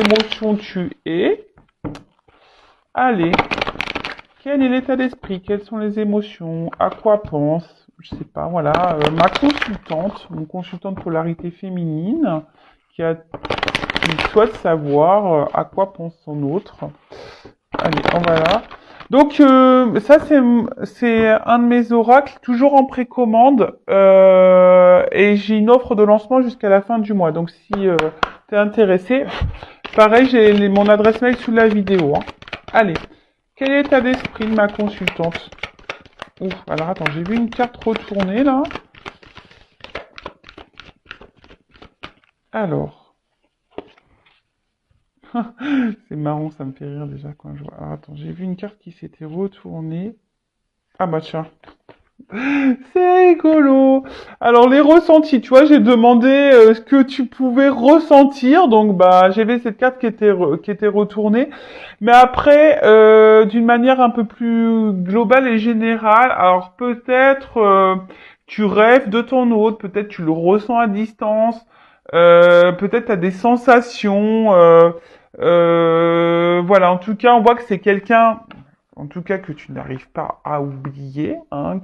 émotions tu es. Allez, quel est l'état d'esprit? Quelles sont les émotions? À quoi pense? Je sais pas, voilà, ma consultante, mon consultant de polarité féminine, qui souhaite savoir à quoi pense son autre. Allez, en voilà. Donc ça c'est un de mes oracles, toujours en précommande, et j'ai une offre de lancement jusqu'à la fin du mois. Donc si t'es intéressé, pareil, j'ai mon adresse mail sous la vidéo. Hein. Allez, quel est l'état d'esprit de ma consultante? Ouf, alors attends, j'ai vu une carte retournée là. Alors, c'est marrant, ça me fait rire déjà quand je vois. Alors attends, j'ai vu une carte qui s'était retournée. Ah bah tiens. C'est rigolo. Alors les ressentis, tu vois, j'ai demandé ce que tu pouvais ressentir, donc bah j'avais cette carte qui était retournée. Mais après, d'une manière un peu plus globale et générale, alors peut-être tu rêves de ton autre, peut-être tu le ressens à distance, peut-être tu as des sensations. Voilà, en tout cas, on voit que c'est quelqu'un en tout cas que tu n'arrives pas à oublier, hein,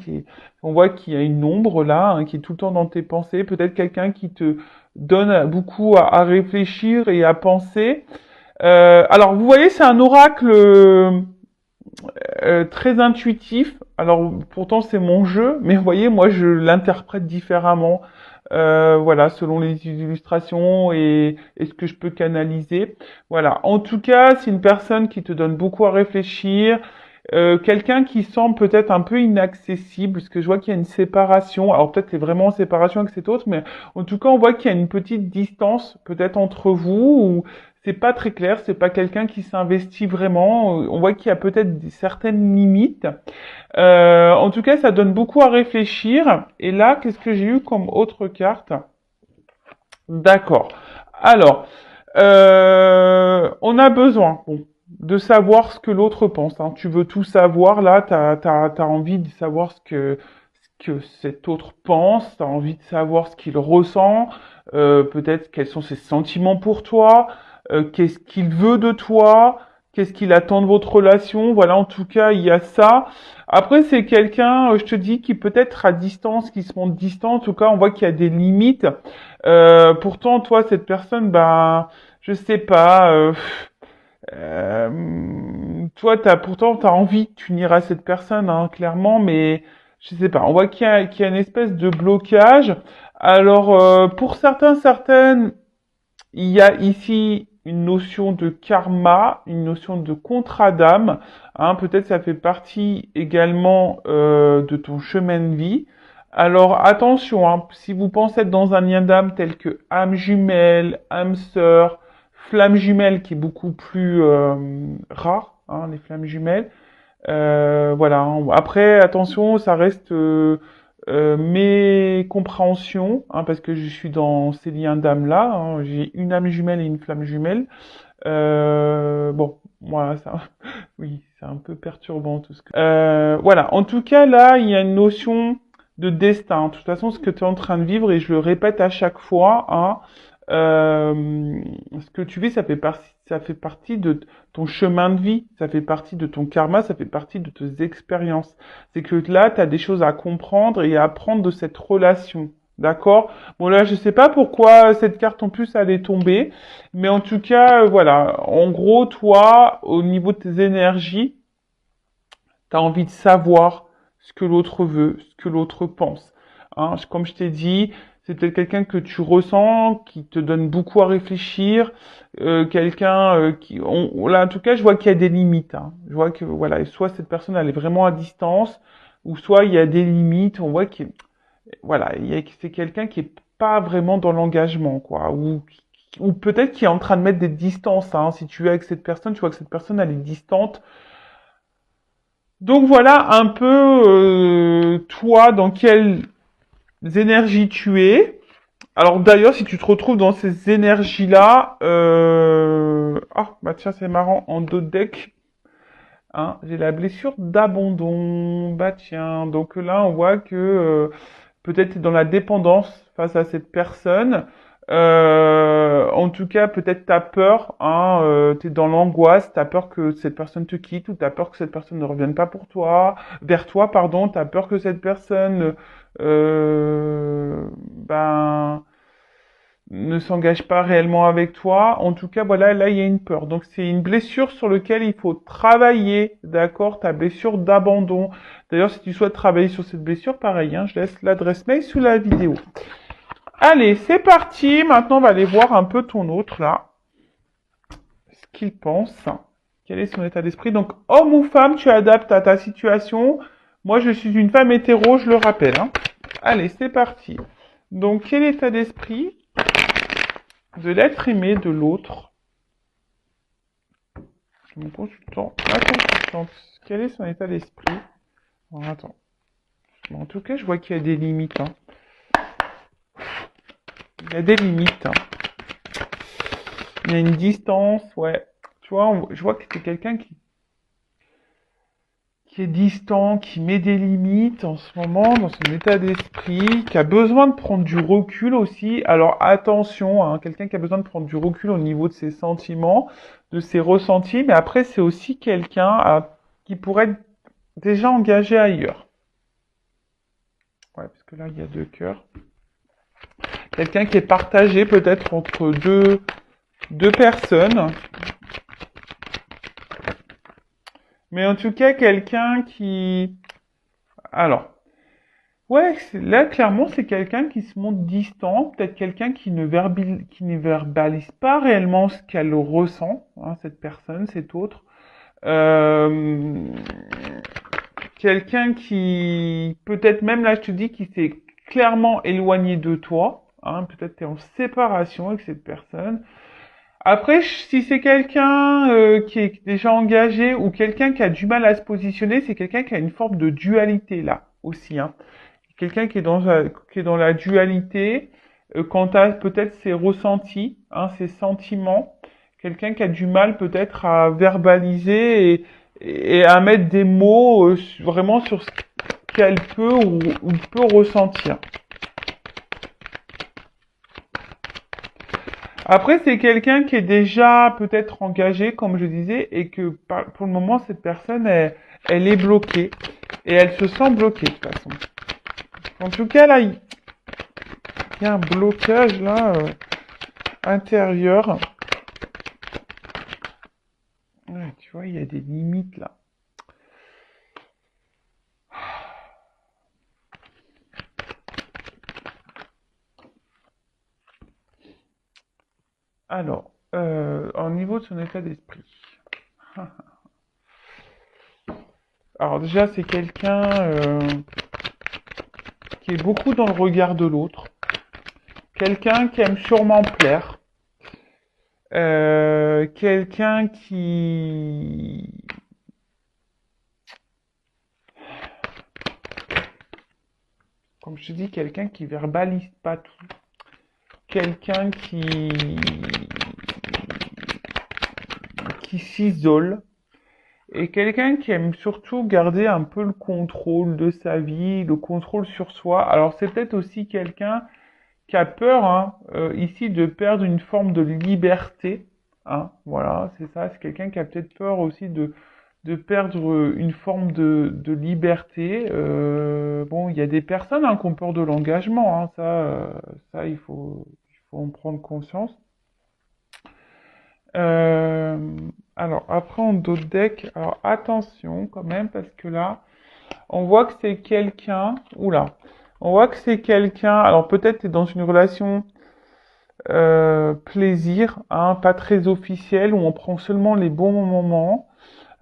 on voit qu'il y a une ombre là, hein, qui est tout le temps dans tes pensées, peut-être quelqu'un qui te donne beaucoup à réfléchir et à penser. Alors vous voyez, c'est un oracle très intuitif. Alors pourtant c'est mon jeu, mais vous voyez, moi je l'interprète différemment. Voilà, selon les illustrations et ce que je peux canaliser. Voilà. En tout cas, c'est une personne qui te donne beaucoup à réfléchir, quelqu'un qui semble peut-être un peu inaccessible, parce que je vois qu'il y a une séparation. Alors peut-être c'est vraiment en séparation avec cet autre, mais en tout cas on voit qu'il y a une petite distance peut-être entre vous, ou c'est pas très clair, c'est pas quelqu'un qui s'investit vraiment. On voit qu'il y a peut-être certaines limites. En tout cas, ça donne beaucoup à réfléchir. Et là, qu'est-ce que j'ai eu comme autre carte? D'accord. Alors, on a besoin, bon, de savoir ce que l'autre pense. Hein. Tu veux tout savoir, là, t'as envie de savoir ce que cet autre pense, t'as envie de savoir ce qu'il ressent, peut-être quels sont ses sentiments pour toi, qu'est-ce qu'il veut de toi, qu'est-ce qu'il attend de votre relation. Voilà, en tout cas, il y a ça. Après, c'est quelqu'un, je te dis, qui peut être à distance, qui se montre distant. En tout cas, on voit qu'il y a des limites. Pourtant, toi, cette personne, ben, je sais pas. Toi, pourtant, t'as envie de t'unir à cette personne, hein, clairement, mais je sais pas. On voit qu'il y a une espèce de blocage. Alors, pour certains, certaines, il y a ici une notion de karma, une notion de contrat d'âme. Hein, peut-être ça fait partie également de ton chemin de vie. Alors attention, hein, si vous pensez être dans un lien d'âme tel que âme jumelle, âme sœur, flamme jumelle qui est beaucoup plus rare, hein, les flammes jumelles. Voilà. Hein. Après, attention, ça reste mes compréhensions, hein, parce que je suis dans ces liens d'âme-là. Hein. J'ai une âme jumelle et une flamme jumelle. Bon, voilà, ça, oui, c'est un peu perturbant tout ce que. Voilà. En tout cas, là, il y a une notion de destin. De toute façon, ce que tu es en train de vivre, et je le répète à chaque fois, hein, ce que tu vis, ça fait partie de ton chemin de vie, ça fait partie de ton karma, ça fait partie de tes expériences. C'est que là, tu as des choses à comprendre et à apprendre de cette relation. D'accord? Bon, là, je sais pas pourquoi cette carte en plus elle est tombée, mais en tout cas, voilà. En gros, toi, au niveau de tes énergies, tu as envie de savoir ce que l'autre veut, ce que l'autre pense. Hein, comme je t'ai dit, c'est peut-être quelqu'un que tu ressens, qui te donne beaucoup à réfléchir, quelqu'un là, en tout cas, je vois qu'il y a des limites. Hein. Je vois que voilà, soit cette personne elle est vraiment à distance, ou soit il y a des limites. On voit qu'il voilà, c'est quelqu'un qui est pas vraiment dans l'engagement, quoi, ou peut-être qui est en train de mettre des distances. Hein. Si tu es avec cette personne, tu vois que cette personne elle est distante. Donc voilà un peu toi dans quelles énergies tu es. Alors d'ailleurs si tu te retrouves dans ces énergies-là, ah bah tiens c'est marrant en dos de deck, hein, j'ai la blessure d'abandon. Bah tiens donc là on voit que peut-être t'es dans la dépendance face à cette personne. En tout cas, peut-être t'as peur, hein, t'es dans l'angoisse, t'as peur que cette personne te quitte ou t'as peur que cette personne ne revienne pas pour toi, vers toi, pardon, t'as peur que cette personne, ben, ne s'engage pas réellement avec toi. En tout cas, voilà, là, il y a une peur. Donc, c'est une blessure sur laquelle il faut travailler, d'accord? Ta blessure d'abandon. D'ailleurs, si tu souhaites travailler sur cette blessure, pareil, hein, je laisse l'adresse mail sous la vidéo. Allez, c'est parti. Maintenant, on va aller voir un peu ton autre, là. Ce qu'il pense. Quel est son état d'esprit? Donc, homme ou femme, tu adaptes à ta situation. Moi, je suis une femme hétéro, je le rappelle, hein. Allez, c'est parti. Donc, quel état d'esprit de l'être aimé de l'autre? Mon consultant, ma consultante, quel est son état d'esprit? Alors, attends. En tout cas, je vois qu'il y a des limites, hein. Il y a des limites, hein. Il y a une distance, ouais. Tu vois, je vois que c'est quelqu'un qui est distant, qui met des limites en ce moment dans son état d'esprit, qui a besoin de prendre du recul aussi. Alors attention, hein, quelqu'un qui a besoin de prendre du recul au niveau de ses sentiments, de ses ressentis, mais après c'est aussi quelqu'un qui pourrait être déjà engagé ailleurs. Ouais, parce que là il y a deux cœurs. Quelqu'un qui est partagé peut-être entre deux personnes. Mais en tout cas, quelqu'un qui... Alors, ouais, là, clairement, c'est quelqu'un qui se montre distant, peut-être quelqu'un qui ne verbalise pas réellement ce qu'elle ressent, hein, cette personne, cet autre. Euh, Quelqu'un qui, peut-être même là, je te dis, qui s'est clairement éloigné de toi, hein, peut-être tu es en séparation avec cette personne. Après, si c'est quelqu'un qui est déjà engagé ou quelqu'un qui a du mal à se positionner, c'est quelqu'un qui a une forme de dualité là aussi, hein. Quelqu'un qui est dans la dualité quant à peut-être ses ressentis, hein, ses sentiments. Quelqu'un qui a du mal peut-être à verbaliser et à mettre des mots vraiment sur ce qu'elle peut ou peut ressentir. Après, c'est quelqu'un qui est déjà peut-être engagé, comme je disais, et que pour le moment, cette personne, elle est bloquée. Et elle se sent bloquée, de toute façon. En tout cas, là, il y a un blocage, là, intérieur. Ouais, tu vois, il y a des limites, là. Alors, au niveau de son état d'esprit. Alors déjà, c'est quelqu'un qui est beaucoup dans le regard de l'autre. Quelqu'un qui aime sûrement plaire. Quelqu'un qui... Comme je te dis, quelqu'un qui verbalise pas tout. Quelqu'un qui s'isole. Et quelqu'un qui aime surtout garder un peu le contrôle de sa vie, le contrôle sur soi. Alors c'est peut-être aussi quelqu'un qui a peur, hein, ici, de perdre une forme de liberté. Hein, voilà, c'est ça. C'est quelqu'un qui a peut-être peur aussi de perdre une forme de liberté. Bon, il y a des personnes qui ont peur de l'engagement. Hein, ça, il faut en prendre conscience. Euh, alors, après, en d'autres decks, alors attention quand même, parce que là, on voit que c'est quelqu'un... Oula, on voit que c'est quelqu'un... Alors, peut-être tu es dans une relation plaisir, hein, pas très officielle, où on prend seulement les bons moments.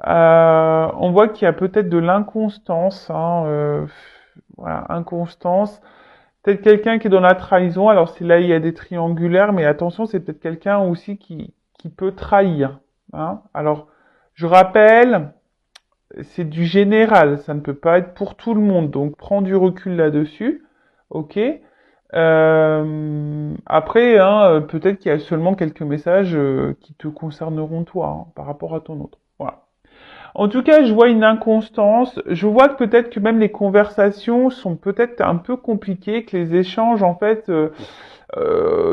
On voit qu'il y a peut-être de l'inconstance, hein, voilà, inconstance. Peut-être quelqu'un qui est dans la trahison. Alors c'est là il y a des triangulaires, mais attention, c'est peut-être quelqu'un aussi qui peut trahir. Hein. Alors je rappelle, c'est du général, ça ne peut pas être pour tout le monde. Donc prends du recul là-dessus, ok. Après, hein, peut-être qu'il y a seulement quelques messages qui te concerneront toi, hein, par rapport à ton autre. Voilà. En tout cas, je vois une inconstance. Je vois que peut-être que même les conversations sont peut-être un peu compliquées, que les échanges, en fait,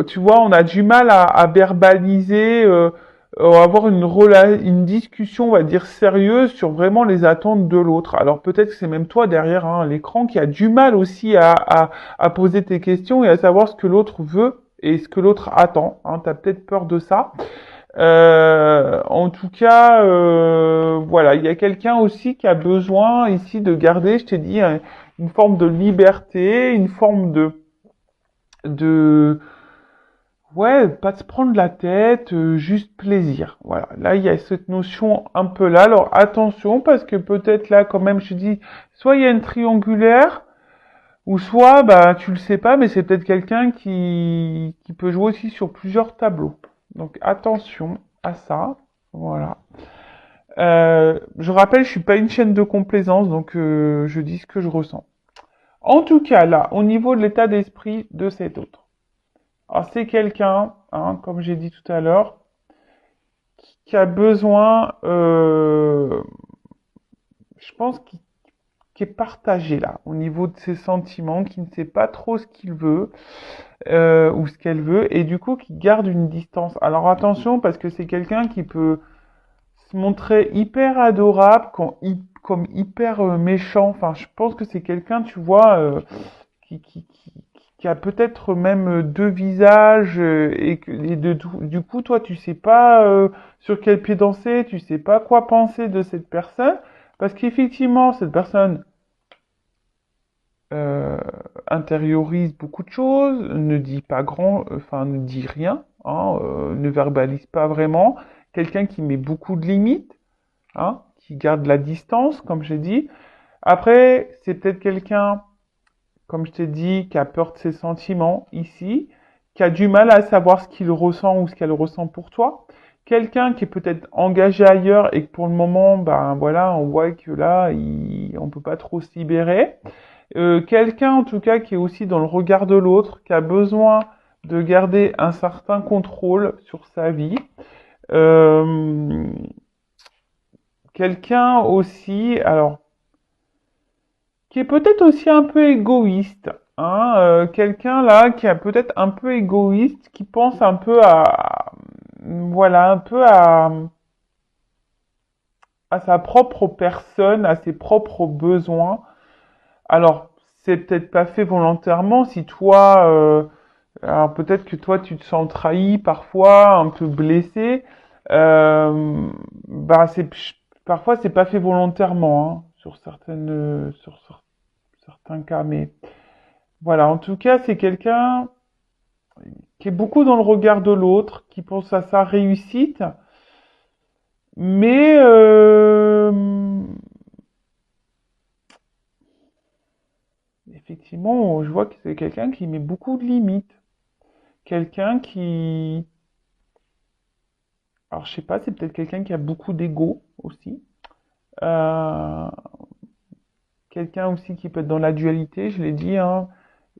tu vois, on a du mal à verbaliser, avoir une discussion, on va dire, sérieuse sur vraiment les attentes de l'autre. Alors peut-être que c'est même toi derrière hein, l'écran qui a du mal aussi à poser tes questions et à savoir ce que l'autre veut et ce que l'autre attend. Hein. Tu as peut-être peur de ça. En tout cas, voilà, il y a quelqu'un aussi qui a besoin ici de garder, je t'ai dit, une forme de liberté, une forme de, ouais, pas de se prendre la tête, juste plaisir. Voilà, là il y a cette notion un peu là. Alors attention parce que peut-être là quand même, je te dis, soit il y a une triangulaire. Ou soit, bah, tu le sais pas, mais c'est peut-être quelqu'un qui peut jouer aussi sur plusieurs tableaux. Donc attention à ça. Voilà. Je rappelle, je suis pas une chaîne de complaisance, donc je dis ce que je ressens. En tout cas, là, au niveau de l'état d'esprit de cet autre. Alors c'est quelqu'un, hein, comme j'ai dit tout à l'heure, qui a besoin, je pense, qui est partagé là, au niveau de ses sentiments, qui ne sait pas trop ce qu'il veut. Ou ce qu'elle veut, et du coup qui garde une distance. Alors attention, parce que c'est quelqu'un qui peut se montrer hyper adorable, comme hyper méchant. Enfin, je pense que c'est quelqu'un, tu vois, qui a peut-être même deux visages, du coup, toi, tu sais pas sur quel pied danser, tu sais pas quoi penser de cette personne, parce qu'effectivement, cette personne euh, intériorise beaucoup de choses, ne dit pas enfin ne dit rien, hein, ne verbalise pas vraiment. Quelqu'un qui met beaucoup de limites, hein, qui garde la distance, comme j'ai dit. Après, c'est peut-être quelqu'un, comme je t'ai dit, qui a peur de ses sentiments ici, qui a du mal à savoir ce qu'il ressent ou ce qu'elle ressent pour toi. Quelqu'un qui est peut-être engagé ailleurs et que pour le moment, ben voilà, on voit que là, on peut pas trop se libérer. Quelqu'un en tout cas qui est aussi dans le regard de l'autre, qui a besoin de garder un certain contrôle sur sa vie. Euh, Quelqu'un aussi, alors, qui est peut-être aussi un peu égoïste. Hein, quelqu'un là qui est peut-être un peu égoïste, qui pense un peu voilà, un peu à sa propre personne, à ses propres besoins. Alors, c'est peut-être pas fait volontairement si toi, alors peut-être que toi tu te sens trahi parfois, un peu blessé. Bah parfois c'est pas fait volontairement hein, sur certains cas, mais voilà. En tout cas, c'est quelqu'un qui est beaucoup dans le regard de l'autre, qui pense à sa réussite, mais effectivement, je vois que c'est quelqu'un qui met beaucoup de limites, quelqu'un qui alors, je sais pas, c'est peut-être quelqu'un qui a beaucoup d'ego aussi. Euh, Quelqu'un aussi qui peut être dans la dualité, je l'ai dit, hein,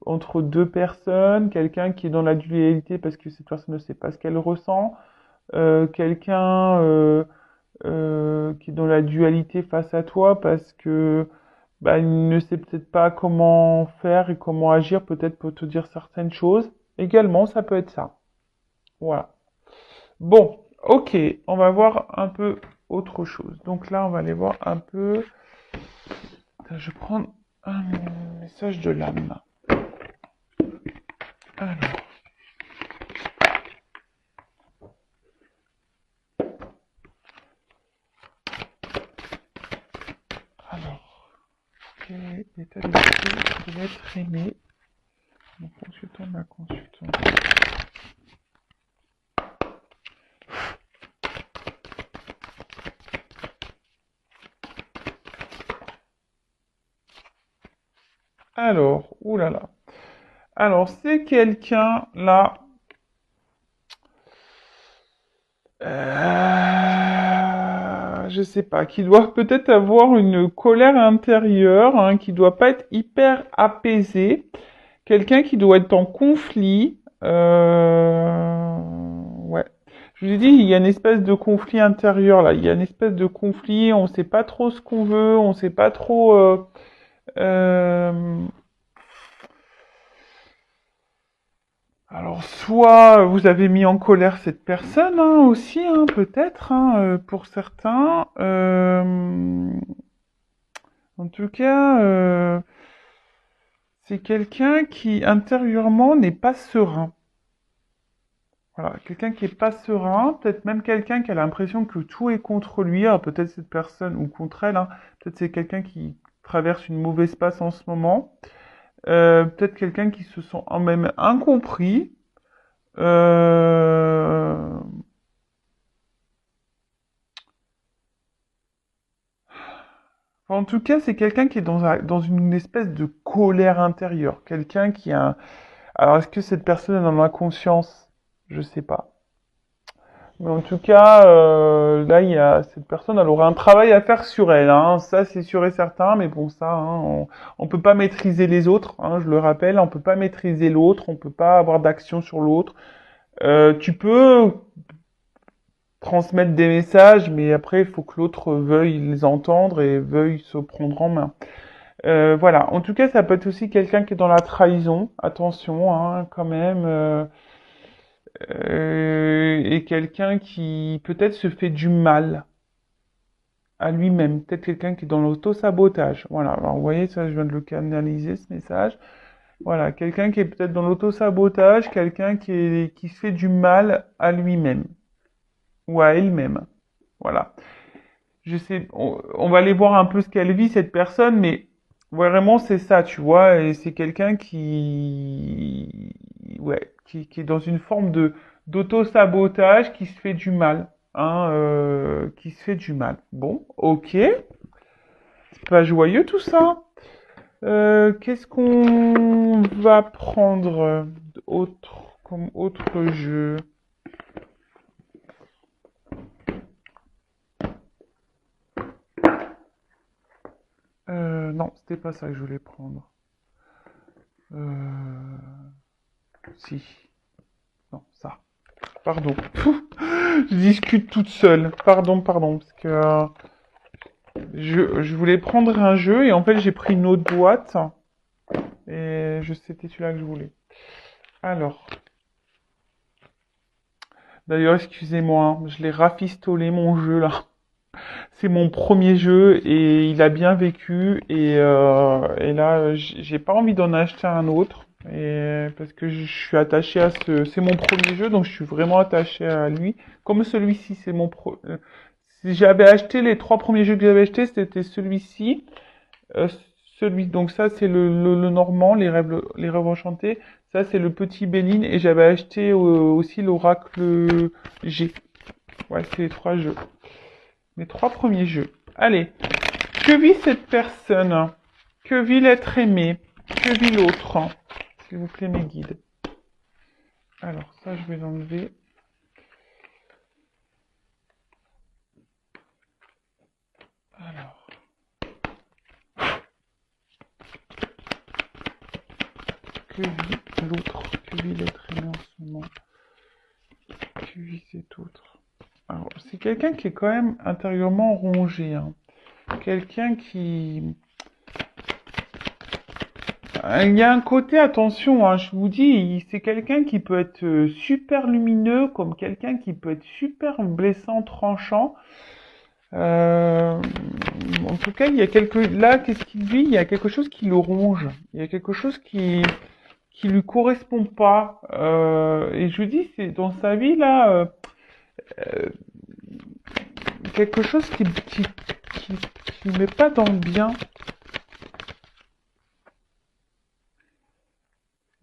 entre deux personnes. Quelqu'un qui est dans la dualité parce que cette personne ne sait pas ce qu'elle ressent. Quelqu'un qui est dans la dualité face à toi parce que bah, il ne sait peut-être pas comment faire et comment agir, peut-être pour te dire certaines choses. Également, ça peut être ça. Voilà. Bon, ok, on va voir un peu autre chose. Donc là, on va aller voir un peu. Attends, je prends un message de l'âme. Alors, alors, quel est l'état d'esprit de l'être aimé? Mon consultant, ma consultante. Alors, oulala. Alors, c'est quelqu'un là. Je sais pas, qui doit peut-être avoir une colère intérieure, hein, qui doit pas être hyper apaisé. Quelqu'un qui doit être en conflit. Ouais. Je vous ai dit, il y a une espèce de conflit intérieur là. Il y a une espèce de conflit. On sait pas trop ce qu'on veut. On sait pas trop. Euh, Alors, soit vous avez mis en colère cette personne hein, aussi, hein, peut-être, hein, pour certains. En tout cas, c'est quelqu'un qui intérieurement n'est pas serein. Voilà, quelqu'un qui est pas serein, peut-être même quelqu'un qui a l'impression que tout est contre lui. Alors peut-être cette personne ou contre elle, hein, peut-être c'est quelqu'un qui traverse une mauvaise passe en ce moment. Peut-être quelqu'un qui se sent en même incompris. Euh, En tout cas, c'est quelqu'un qui est dans une espèce de colère intérieure. Quelqu'un qui a... Alors, est-ce que cette personne en a conscience? Je sais pas. Mais en tout cas, là, il y a cette personne, elle aura un travail à faire sur elle. Hein. Ça, c'est sûr et certain. Mais bon, ça, hein, on peut pas maîtriser les autres. Hein, je le rappelle, on peut pas maîtriser l'autre. On peut pas avoir d'action sur l'autre. Tu peux transmettre des messages, mais après, il faut que l'autre veuille les entendre et veuille se prendre en main. Voilà. En tout cas, ça peut être aussi quelqu'un qui est dans la trahison. Attention, hein, quand même. Et quelqu'un qui peut-être se fait du mal à lui-même. Peut-être quelqu'un qui est dans l'auto-sabotage. Voilà. Alors, vous voyez, ça, je viens de le canaliser, ce message. Voilà. Quelqu'un qui est peut-être dans l'auto-sabotage, quelqu'un qui se fait du mal à lui-même ou à elle-même. Voilà. Je sais, on va aller voir un peu ce qu'elle vit, cette personne, mais vraiment, c'est ça, tu vois, et c'est quelqu'un ouais, qui est dans une forme d'auto-sabotage, qui se fait du mal, hein, qui se fait du mal. Bon, ok, c'est pas joyeux tout ça. Qu'est-ce qu'on va prendre comme autre jeu? Non, c'était pas ça que je voulais prendre. Euh, si. Non, ça. Pardon. Je discute toute seule. Pardon, parce que je voulais prendre un jeu et en fait j'ai pris une autre boîte et c'était celui-là que je voulais. Alors, d'ailleurs, excusez-moi, hein, je l'ai rafistolé mon jeu là. C'est mon premier jeu et il a bien vécu et là j'ai pas envie d'en acheter un autre et parce que je suis attaché à c'est mon premier jeu donc je suis vraiment attaché à lui comme celui-ci c'est si j'avais acheté les trois premiers jeux que j'avais achetés c'était celui-ci euh, donc ça c'est le normand les rêves enchantés, ça c'est le petit Béline et j'avais acheté aussi l'oracle G. Ouais, c'est les trois jeux. Mes trois premiers jeux. Allez, que vit cette personne? Que vit l'être aimé? Que vit l'autre? S'il vous plaît, mes guides. Alors, ça, je vais l'enlever. Alors, que vit l'autre? Que vit l'être aimé en ce moment? Que vit cet autre? Alors, c'est quelqu'un qui est quand même intérieurement rongé. Hein. Quelqu'un qui... Il y a un côté, attention, hein, je vous dis, c'est quelqu'un qui peut être super lumineux, comme quelqu'un qui peut être super blessant, tranchant. Euh, En tout cas, il y a là, qu'est-ce qu'il vit? Il y a quelque chose qui le ronge. Il y a quelque chose qui lui correspond pas. Et je vous dis, c'est dans sa vie là, euh, quelque chose qui met pas dans le bien.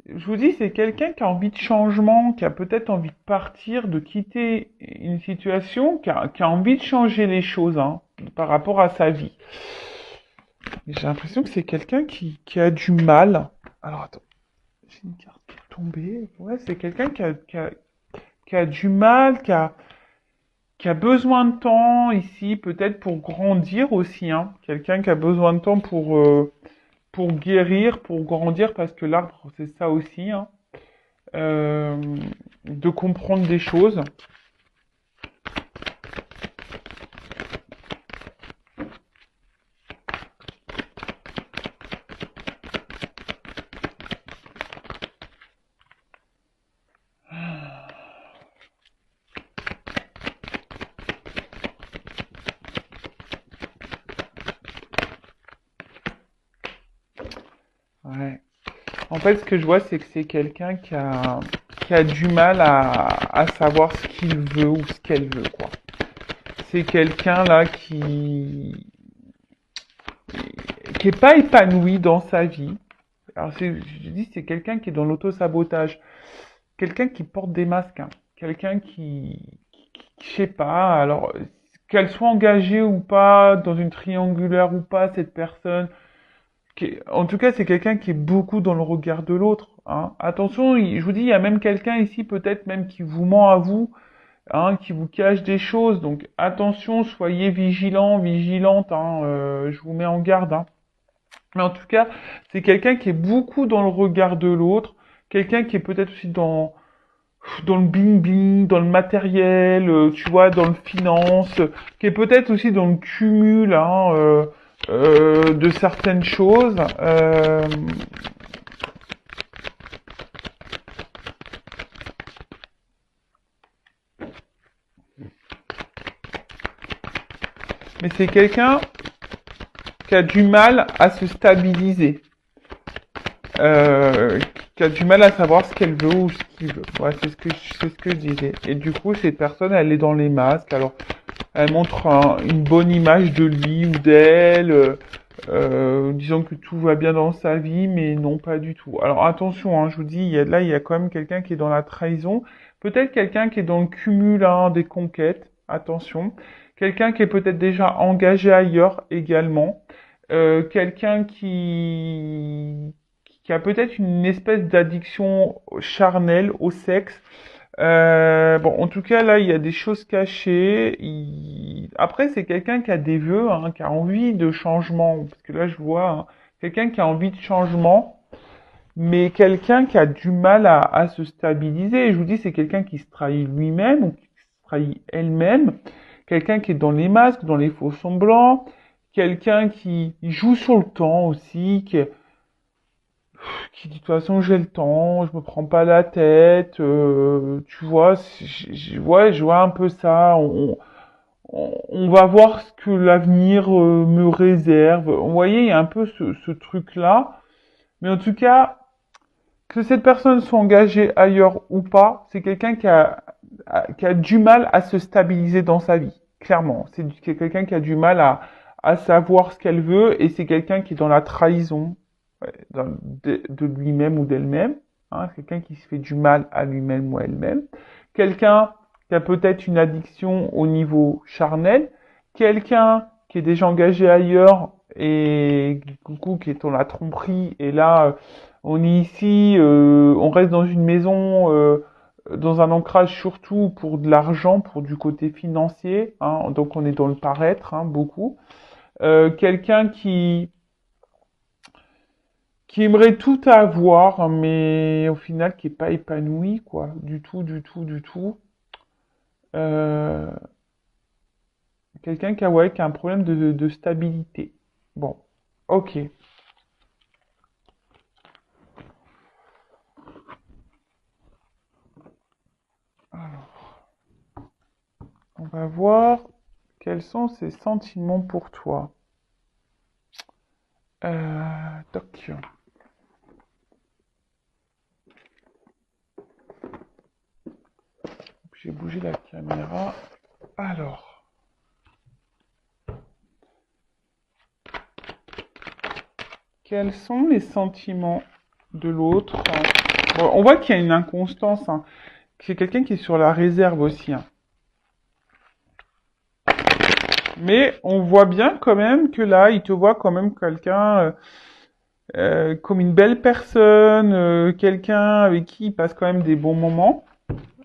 Je vous dis, c'est quelqu'un qui a envie de changement, qui a peut-être envie de partir, de quitter une situation, qui a envie de changer les choses hein, par rapport à sa vie. J'ai l'impression que c'est quelqu'un qui a du mal. Alors attends, j'ai une carte qui est tombée. Ouais, c'est quelqu'un qui a du mal, qui a besoin de temps ici, peut-être pour grandir aussi. Hein. Quelqu'un qui a besoin de temps pour guérir, pour grandir, parce que l'arbre, c'est ça aussi. Hein. Euh, de comprendre des choses. Ouais. En fait, ce que je vois, c'est que c'est quelqu'un qui a du mal à savoir ce qu'il veut ou ce qu'elle veut, quoi. C'est quelqu'un là qui est pas épanoui dans sa vie. Alors, je dis, c'est quelqu'un qui est dans l'auto-sabotage. Quelqu'un qui porte des masques, hein. Quelqu'un je sais pas, alors, qu'elle soit engagée ou pas, dans une triangulaire ou pas, cette personne, en tout cas, c'est quelqu'un qui est beaucoup dans le regard de l'autre, hein. Attention, je vous dis, il y a même quelqu'un ici, peut-être même qui vous ment à vous, hein, qui vous cache des choses. Donc, attention, soyez vigilants, vigilantes, hein, je vous mets en garde, hein. Mais en tout cas, c'est quelqu'un qui est beaucoup dans le regard de l'autre, quelqu'un qui est peut-être aussi dans le bling bling, dans le matériel, tu vois, dans le finance, qui est peut-être aussi dans le cumul, hein, de certaines choses. Mais c'est quelqu'un qui a du mal à se stabiliser, euh, qui a du mal à savoir ce qu'elle veut ou ce qu'il veut. Ouais, c'est ce que je disais. Et du coup, cette personne, elle est dans les masques. Alors, elle montre une bonne image de lui ou d'elle, disant que tout va bien dans sa vie, mais non, pas du tout. Alors attention, hein, je vous dis, il y a quand même quelqu'un qui est dans la trahison, peut-être quelqu'un qui est dans le cumul, hein, des conquêtes, attention, quelqu'un qui est peut-être déjà engagé ailleurs également, quelqu'un qui a peut-être une espèce d'addiction charnelle au sexe. Bon, en tout cas, là, il y a des choses cachées. Après, c'est quelqu'un qui a des vœux, hein, qui a envie de changement. Parce que là, je vois, hein, quelqu'un qui a envie de changement, mais quelqu'un qui a du mal à se stabiliser. Et je vous dis, c'est quelqu'un qui se trahit lui-même ou qui se trahit elle-même. Quelqu'un qui est dans les masques, dans les faux semblants. Quelqu'un qui joue sur le temps aussi, qui dit de toute façon j'ai le temps, je me prends pas la tête, tu vois, ouais, je vois un peu ça. On va voir ce que l'avenir me réserve. Vous voyez, il y a un peu ce truc-là. Mais en tout cas, que cette personne soit engagée ailleurs ou pas, c'est quelqu'un qui a du mal à se stabiliser dans sa vie. Clairement, c'est quelqu'un qui a du mal à savoir ce qu'elle veut et c'est quelqu'un qui est dans la trahison, ouais, de lui-même ou d'elle-même. Hein, quelqu'un qui se fait du mal à lui-même ou à elle-même. Quelqu'un qui a peut-être une addiction au niveau charnel. Quelqu'un qui est déjà engagé ailleurs et coucou qui est dans la tromperie et là on est ici, on reste dans une maison, dans un ancrage surtout pour de l'argent, pour du côté financier, hein, donc on est dans le paraître, hein, beaucoup. Quelqu'un qui aimerait tout avoir, mais au final qui est pas épanoui, quoi, du tout, du tout, du tout. Euh, quelqu'un ouais, qui a un problème de stabilité. Bon, ok. On va voir quels sont ses sentiments pour toi. Toc. J'ai bougé la caméra. Alors, quels sont les sentiments de l'autre? Bon, on voit qu'il y a une inconstance, hein. C'est quelqu'un qui est sur la réserve aussi, hein. Mais on voit bien quand même que là, il te voit quand même quelqu'un comme une belle personne, quelqu'un avec qui il passe quand même des bons moments.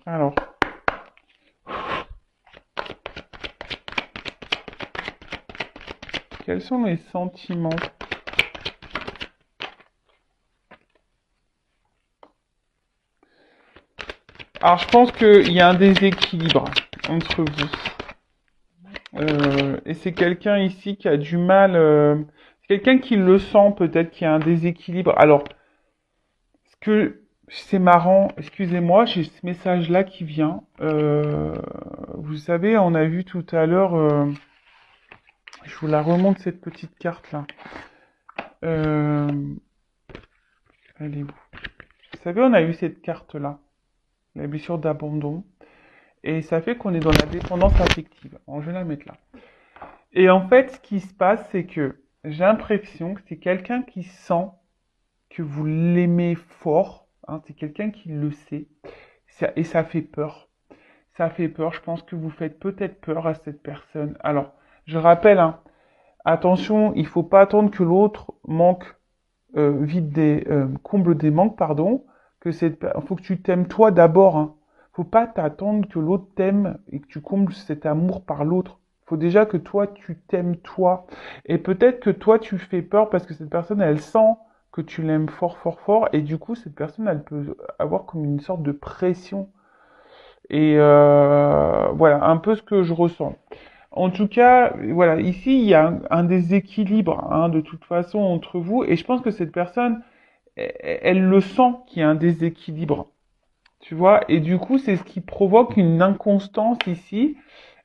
Alors, quels sont les sentiments? Alors, je pense qu'il y a un déséquilibre entre vous. Et c'est quelqu'un ici qui a du mal. C'est quelqu'un qui le sent peut-être qu'il y a un déséquilibre. Alors, ce que c'est marrant, excusez-moi, j'ai ce message-là qui vient. Vous savez, on a vu tout à l'heure. Je vous la remonte cette petite carte-là. Euh, Elle est où? Vous savez, on a eu cette carte-là, la blessure d'abandon, et ça fait qu'on est dans la dépendance affective. Alors, je vais la mettre là. Et en fait, ce qui se passe, c'est que j'ai l'impression que c'est quelqu'un qui sent que vous l'aimez fort, hein, c'est quelqu'un qui le sait, et ça fait peur. Ça fait peur, je pense que vous faites peut-être peur à cette personne. Alors, je rappelle, hein, attention, il faut pas attendre que l'autre comble des manques, pardon, faut que tu t'aimes toi d'abord, hein. Faut pas t'attendre que l'autre t'aime et que tu combles cet amour par l'autre. Faut déjà que toi, tu t'aimes toi. Et peut-être que toi, tu fais peur parce que cette personne, elle sent que tu l'aimes fort, fort, fort. Et du coup, cette personne, elle peut avoir comme une sorte de pression. Et voilà, un peu ce que je ressens. En tout cas, voilà, ici, il y a un déséquilibre, hein, de toute façon, entre vous. Et je pense que cette personne, elle le sent qu'il y a un déséquilibre. Tu vois, et du coup, c'est ce qui provoque une inconstance ici.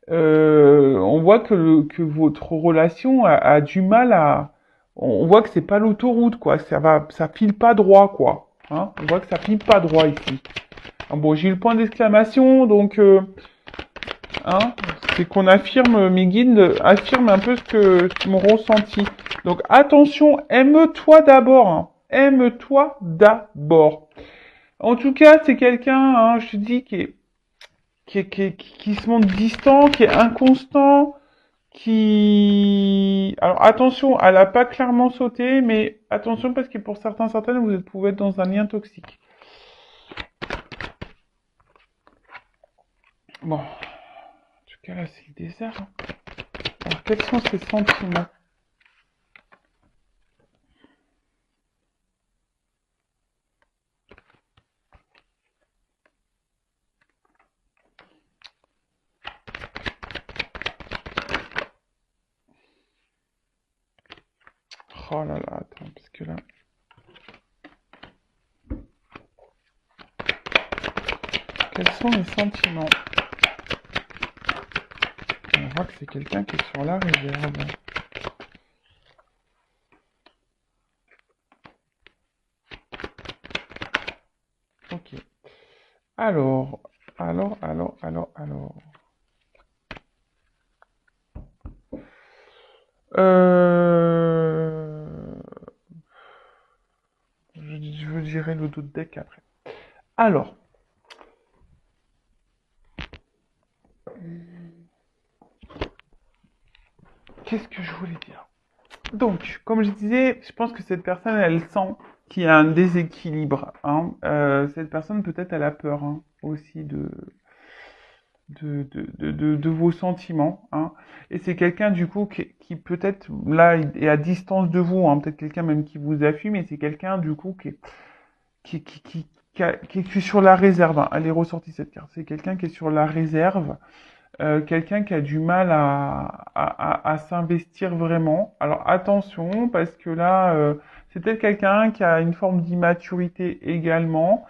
On voit que votre relation a du mal à. On voit que c'est pas l'autoroute, quoi. Ça file pas droit, quoi. Hein, on voit que ça file pas droit ici. Ah bon, j'ai eu le point d'exclamation, donc hein, c'est qu'on affirme, mes guides affirment un peu mon ressenti. Donc attention, aime-toi d'abord, hein. Aime-toi d'abord. En tout cas, c'est quelqu'un, hein, je te dis, qui se montre distant, qui est inconstant, Alors attention, elle a pas clairement sauté, mais attention parce que pour certaines, vous pouvez être dans un lien toxique. Bon, en tout cas là, c'est le désert, hein. Alors quels sont ses sentiments? Oh là là, attends, parce que là... Quels sont les sentiments? On voit que c'est quelqu'un qui est sur la réserve. Ok. Alors, alors. Euh... Je vous dirai le doute deck après. Alors, qu'est-ce que je voulais dire? Donc, comme je disais, je pense que cette personne, elle sent qu'il y a un déséquilibre, hein. Cette personne, peut-être, elle a peur, hein, aussi de vos sentiments, hein. Et c'est quelqu'un, du coup, qui peut-être, là, est à distance de vous, hein, peut-être quelqu'un même qui vous appuie, mais c'est quelqu'un, du coup, qui est sur la réserve, hein. Elle est ressortie, cette carte. C'est quelqu'un qui est sur la réserve. Quelqu'un qui a du mal à s'investir vraiment. Alors attention, parce que là, c'est peut-être quelqu'un qui a une forme d'immaturité également.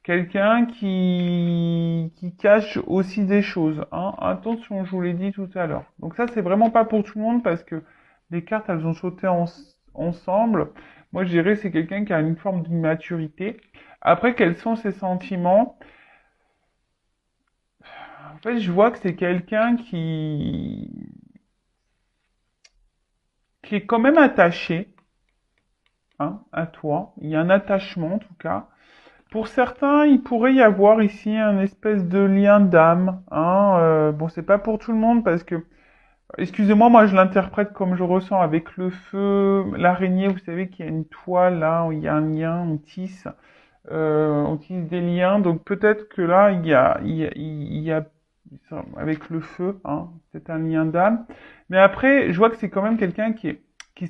Quelqu'un qui cache aussi des choses, hein. Attention, je vous l'ai dit tout à l'heure. Donc ça, c'est vraiment pas pour tout le monde parce que les cartes, elles ont sauté ensemble. Moi, je dirais que c'est quelqu'un qui a une forme d'immaturité. Après, quels sont ses sentiments? En fait, je vois que c'est quelqu'un qui est quand même attaché, hein, à toi. Il y a un attachement en tout cas. Pour certains, il pourrait y avoir ici un espèce de lien d'âme, hein. Bon, c'est pas pour tout le monde parce que, excusez-moi, moi je l'interprète comme je ressens avec le feu, l'araignée. Vous savez qu'il y a une toile là, où il y a un lien, on tisse des liens. Donc peut-être que là, il y a avec le feu, hein, c'est un lien d'âme. Mais après, je vois que c'est quand même quelqu'un qui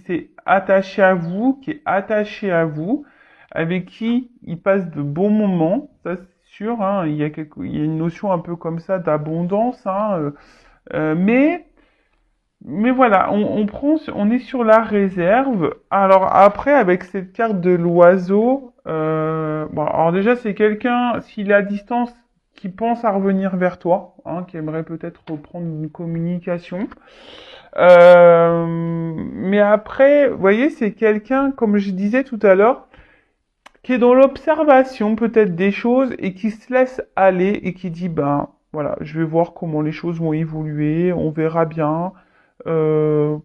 s'est attaché à vous, qui est attaché à vous, avec qui il passe de bons moments, ça c'est sûr, hein. Il y a une notion un peu comme ça d'abondance, hein, mais voilà, on est sur la réserve. Alors après, avec cette carte de l'oiseau, bon, alors déjà c'est quelqu'un, s'il est à distance, qui pense à revenir vers toi, hein, qui aimerait peut-être reprendre une communication. Mais après, vous voyez, c'est quelqu'un, comme je disais tout à l'heure, qui est dans l'observation peut-être des choses et qui se laisse aller et qui dit, ben voilà, je vais voir comment les choses vont évoluer, on verra bien. Euh,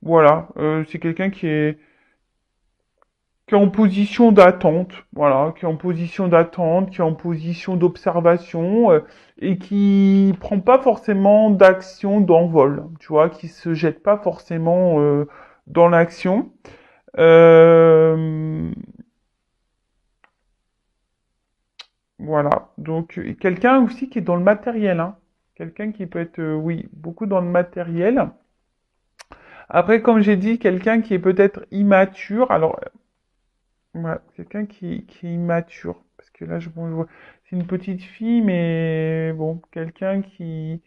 voilà, c'est quelqu'un qui est en position d'attente, voilà, qui est en position d'attente, qui est en position d'observation et qui prend pas forcément d'action d'envol, tu vois, qui se jette pas forcément dans l'action. Euh, voilà, donc quelqu'un aussi qui est dans le matériel, hein. Quelqu'un qui peut être, oui, beaucoup dans le matériel. Après, comme j'ai dit, quelqu'un qui est peut-être immature. Alors, ouais, quelqu'un qui est immature. Parce que là, bon, je vois, c'est une petite fille, mais bon, quelqu'un qui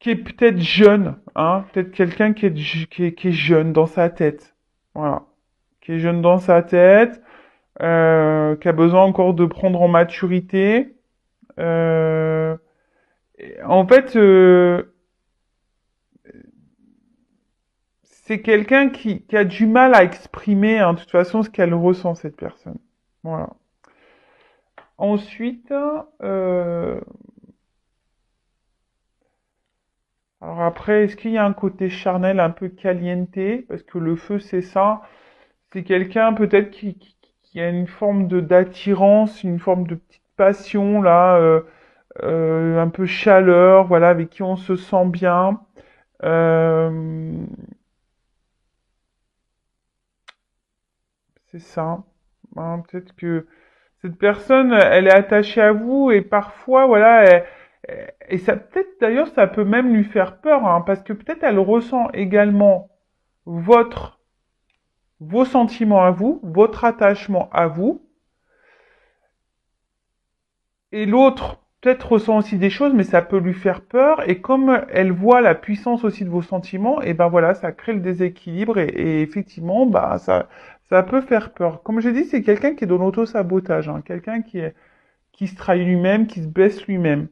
est peut-être jeune, hein, peut-être quelqu'un qui est jeune dans sa tête. Voilà. Qui est jeune dans sa tête, qui a besoin encore de prendre en maturité. Euh, en fait, c'est quelqu'un qui a du mal à exprimer, hein, de toute façon, ce qu'elle ressent, cette personne. Voilà. Ensuite, alors après, est-ce qu'il y a un côté charnel un peu caliente? Parce que le feu, c'est ça. C'est quelqu'un peut-être qui a une forme de d'attirance, une forme de petite passion là, un peu chaleur, voilà, avec qui on se sent bien. Euh, c'est ça. Hein, peut-être que cette personne, elle est attachée à vous et parfois, voilà, et ça peut-être d'ailleurs, ça peut même lui faire peur, hein, parce que peut-être elle ressent également votre vos sentiments à vous, votre attachement à vous, et l'autre peut-être ressent aussi des choses, mais ça peut lui faire peur, et comme elle voit la puissance aussi de vos sentiments, et ben voilà, ça crée le déséquilibre, et effectivement, bah ça peut faire peur. Comme j'ai dit, c'est quelqu'un qui est dans l'auto-sabotage, hein, quelqu'un qui se trahit lui-même, qui se blesse lui-même.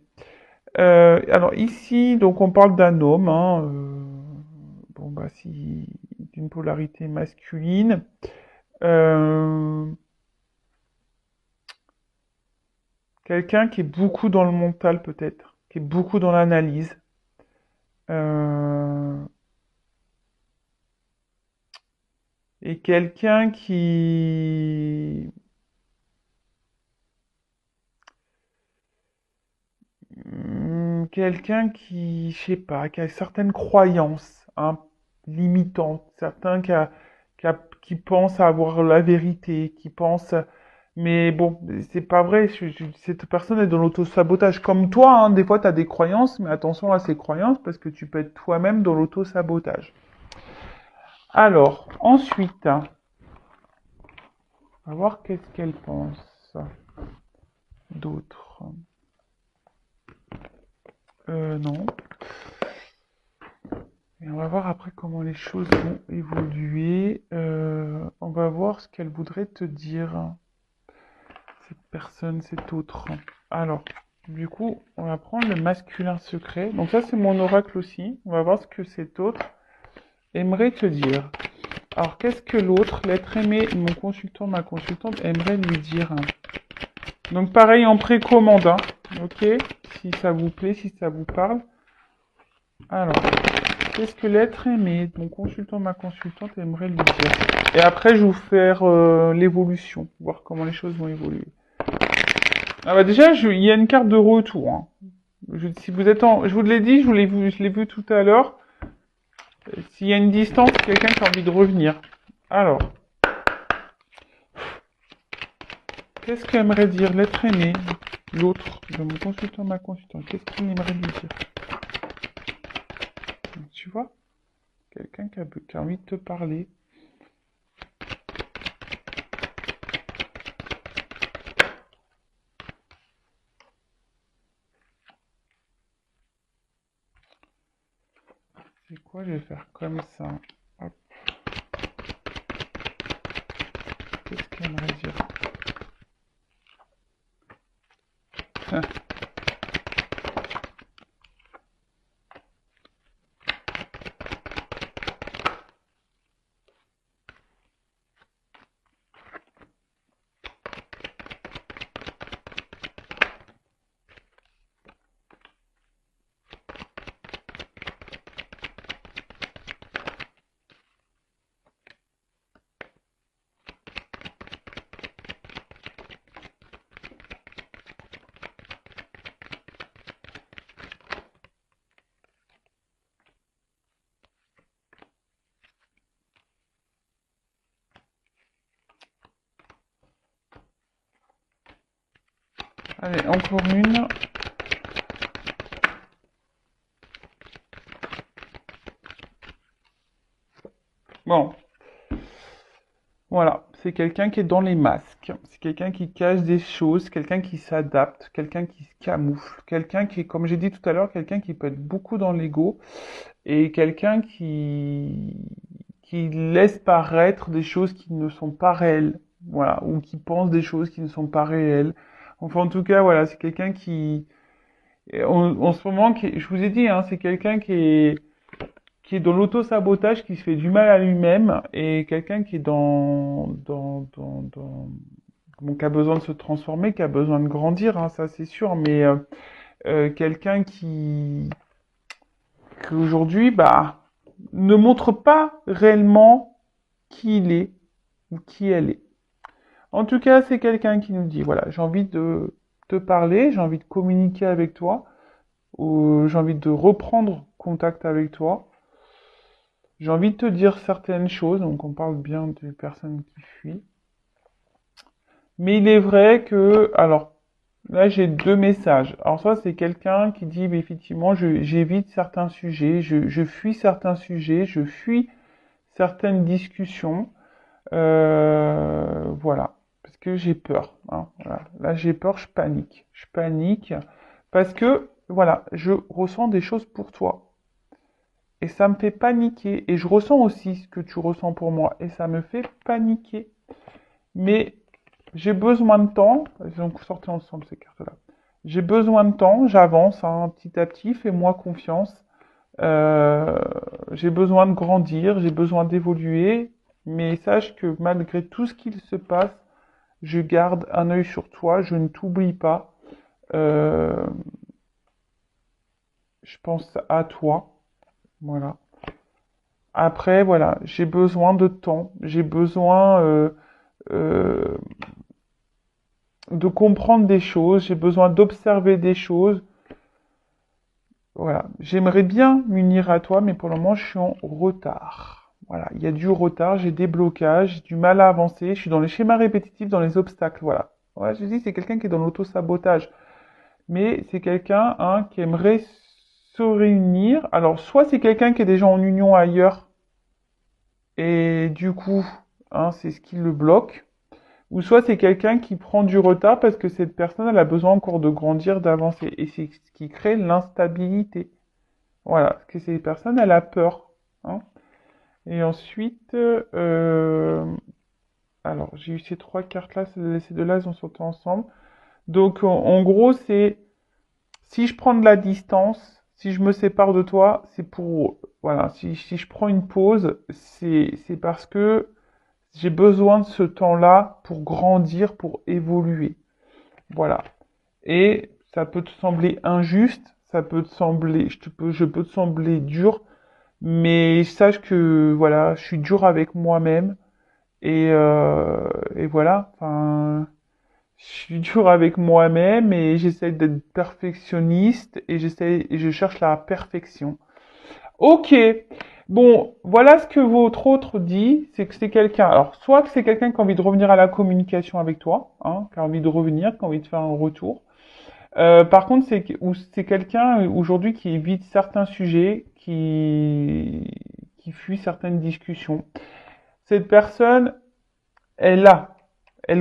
Alors ici, donc on parle d'un homme, hein, bon bah si d'une polarité masculine. Euh, Quelqu'un qui est beaucoup dans le mental peut-être, qui est beaucoup dans l'analyse. Euh, et quelqu'un qui, je sais pas, qui a certaines croyances, hein, limitantes, certains qui pensent avoir la vérité, qui pensent, mais bon, c'est pas vrai. Cette personne est dans l'auto-sabotage comme toi, hein. Des fois, tu as des croyances, mais attention à ces croyances parce que tu peux être toi-même dans l'auto-sabotage. Alors, ensuite, on va voir qu'est-ce qu'elle pense d'autre. Non. Et on va voir après comment les choses vont évoluer. On va voir ce qu'elle voudrait te dire, cette personne, cet autre. Alors, du coup, on va prendre le masculin secret. Donc ça, c'est mon oracle aussi. On va voir ce que cet autre aimerait te dire. Alors, qu'est-ce que l'autre, l'être aimé, mon consultant, ma consultante, aimerait lui dire? Donc pareil en précommande, hein. Ok? Si ça vous plaît, si ça vous parle. Alors, qu'est-ce que l'être aimé, mon consultant, ma consultante aimerait lui dire? Et après, je vais vous faire l'évolution, voir comment les choses vont évoluer. Ah bah déjà, il y a une carte de retour, hein. Si vous êtes je vous l'ai dit, je l'ai vu tout à l'heure. S'il y a une distance, quelqu'un qui a envie de revenir. Alors, qu'est-ce qu'aimerait dire l'être aimé, l'autre, de mon consultant, ma consultante? Qu'est-ce qu'il aimerait lui dire? Tu vois? Quelqu'un qui a envie de te parler. C'est quoi? Je vais faire comme ça. Hop. Qu'est-ce qu'il aimerait dire? Allez, encore une. Bon, voilà. C'est quelqu'un qui est dans les masques. C'est quelqu'un qui cache des choses, quelqu'un qui s'adapte, quelqu'un qui se camoufle, quelqu'un qui est, comme j'ai dit tout à l'heure, quelqu'un qui peut être beaucoup dans l'ego et quelqu'un qui laisse paraître des choses qui ne sont pas réelles. Voilà. Ou qui pense des choses qui ne sont pas réelles. Enfin, en tout cas, voilà. C'est quelqu'un qui, en ce moment, je vous ai dit, hein, c'est quelqu'un qui est dans l'auto-sabotage, qui se fait du mal à lui-même, et quelqu'un qui est bon, qui a besoin de se transformer, qui a besoin de grandir, hein, ça c'est sûr, mais quelqu'un qui aujourd'hui, bah, ne montre pas réellement qui il est ou qui elle est. En tout cas, c'est quelqu'un qui nous dit, voilà, j'ai envie de te parler, j'ai envie de communiquer avec toi, ou j'ai envie de reprendre contact avec toi. J'ai envie de te dire certaines choses, donc on parle bien des personnes qui fuient. Mais il est vrai que, alors, là j'ai deux messages. Alors soit c'est quelqu'un qui dit, effectivement, j'évite certains sujets, je fuis certains sujets, je fuis certaines discussions. Voilà, parce que j'ai peur. Hein, voilà. Là j'ai peur, je panique. Je panique parce que, voilà, je ressens des choses pour toi. Et ça me fait paniquer. Et je ressens aussi ce que tu ressens pour moi. Et ça me fait paniquer. Mais j'ai besoin de temps. Donc, sortez ensemble ces cartes-là. J'ai besoin de temps. J'avance hein, petit à petit. Fais-moi confiance. Euh, j'ai besoin de grandir. J'ai besoin d'évoluer. Mais sache que malgré tout ce qu'il se passe, je garde un œil sur toi. Je ne t'oublie pas. Euh, je pense à toi. Voilà. Après, voilà, j'ai besoin de temps, j'ai besoin euh, de comprendre des choses, j'ai besoin d'observer des choses. Voilà, j'aimerais bien m'unir à toi, mais pour le moment, je suis en retard. Voilà, il y a du retard, j'ai des blocages, j'ai du mal à avancer, je suis dans les schémas répétitifs, dans les obstacles. Voilà. Ouais, je dis, c'est quelqu'un qui est dans l'auto-sabotage, mais c'est quelqu'un hein, qui aimerait se réunir. Alors, soit c'est quelqu'un qui est déjà en union ailleurs, et du coup, hein, c'est ce qui le bloque. Ou soit c'est quelqu'un qui prend du retard parce que cette personne elle a besoin encore de grandir, d'avancer. Et c'est ce qui crée l'instabilité. Voilà, parce que cette personne elle a peur. Hein. Et ensuite, alors j'ai eu ces trois cartes-là, ces deux-là, elles ont sauté ensemble. Donc en gros, c'est si je prends de la distance, si je me sépare de toi, c'est pour voilà, si je prends une pause, c'est parce que j'ai besoin de ce temps-là pour grandir, pour évoluer. Voilà. Et ça peut te sembler injuste, ça peut te sembler, je peux te sembler dur, mais sache que voilà, je suis dur avec moi-même et voilà. Enfin, je suis dur avec moi-même et j'essaie d'être perfectionniste et et je cherche la perfection. Ok. Bon, voilà ce que votre autre dit, c'est que c'est quelqu'un. Alors, soit que c'est quelqu'un qui a envie de revenir à la communication avec toi, hein, qui a envie de revenir, qui a envie de faire un retour. Par contre, c'est quelqu'un aujourd'hui qui évite certains sujets, qui fuit certaines discussions. Cette personne, elle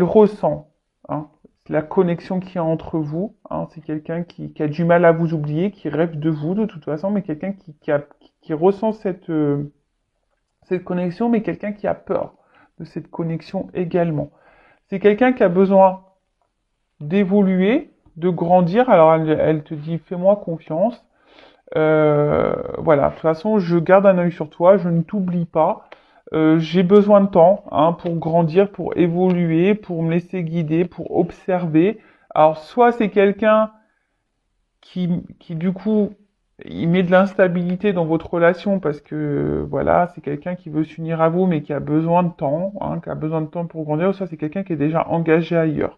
ressent hein, la connexion qu'il y a entre vous. Hein, c'est quelqu'un qui a du mal à vous oublier, qui rêve de vous de toute façon, mais quelqu'un qui ressent cette connexion, mais quelqu'un qui a peur de cette connexion également. C'est quelqu'un qui a besoin d'évoluer, de grandir. Alors elle te dit fais-moi confiance. Voilà, de toute façon, je garde un œil sur toi, je ne t'oublie pas. J'ai besoin de temps hein, pour grandir, pour évoluer, pour me laisser guider, pour observer. Alors, soit c'est quelqu'un qui du coup, il met de l'instabilité dans votre relation parce que voilà, c'est quelqu'un qui veut s'unir à vous mais qui a besoin de temps, hein, qui a besoin de temps pour grandir. Ou soit c'est quelqu'un qui est déjà engagé ailleurs.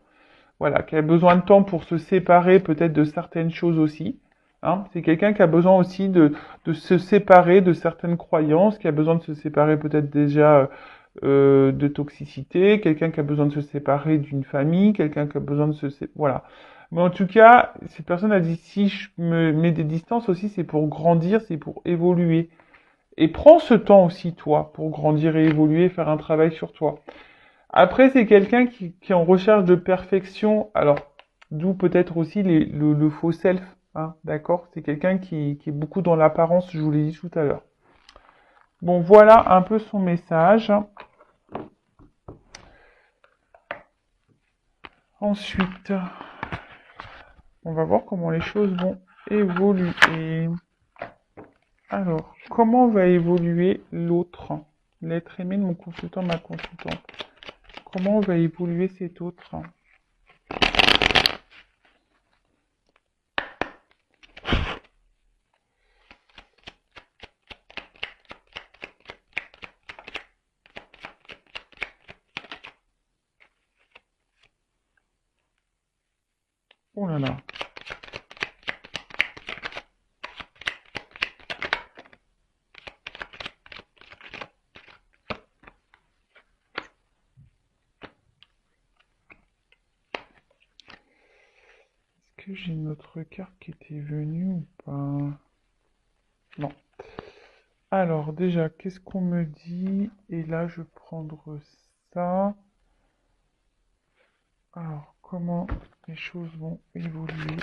Voilà, qui a besoin de temps pour se séparer peut-être de certaines choses aussi. Hein. C'est quelqu'un qui a besoin aussi de se séparer de certaines croyances, qui a besoin de se séparer peut-être déjà de toxicité, quelqu'un qui a besoin de se séparer d'une famille, quelqu'un qui a besoin de voilà. Mais en tout cas, cette personne a dit si je me mets des distances aussi, c'est pour grandir, c'est pour évoluer. Et prends ce temps aussi, toi, pour grandir et évoluer, faire un travail sur toi. Après, c'est quelqu'un qui est en recherche de perfection. Alors, d'où peut-être aussi le faux self. Hein, d'accord? C'est quelqu'un qui est beaucoup dans l'apparence, je vous l'ai dit tout à l'heure. Bon, voilà un peu son message. Ensuite, on va voir comment les choses vont évoluer. Alors, comment va évoluer l'autre? L'être aimé de mon consultant, ma consultante. Comment va évoluer cet autre? Oh là là. Est-ce que j'ai une autre carte qui était venue ou pas? Non. Alors, déjà, qu'est-ce qu'on me dit? Et là, je vais prendre ça. Alors, comment les choses vont évoluer?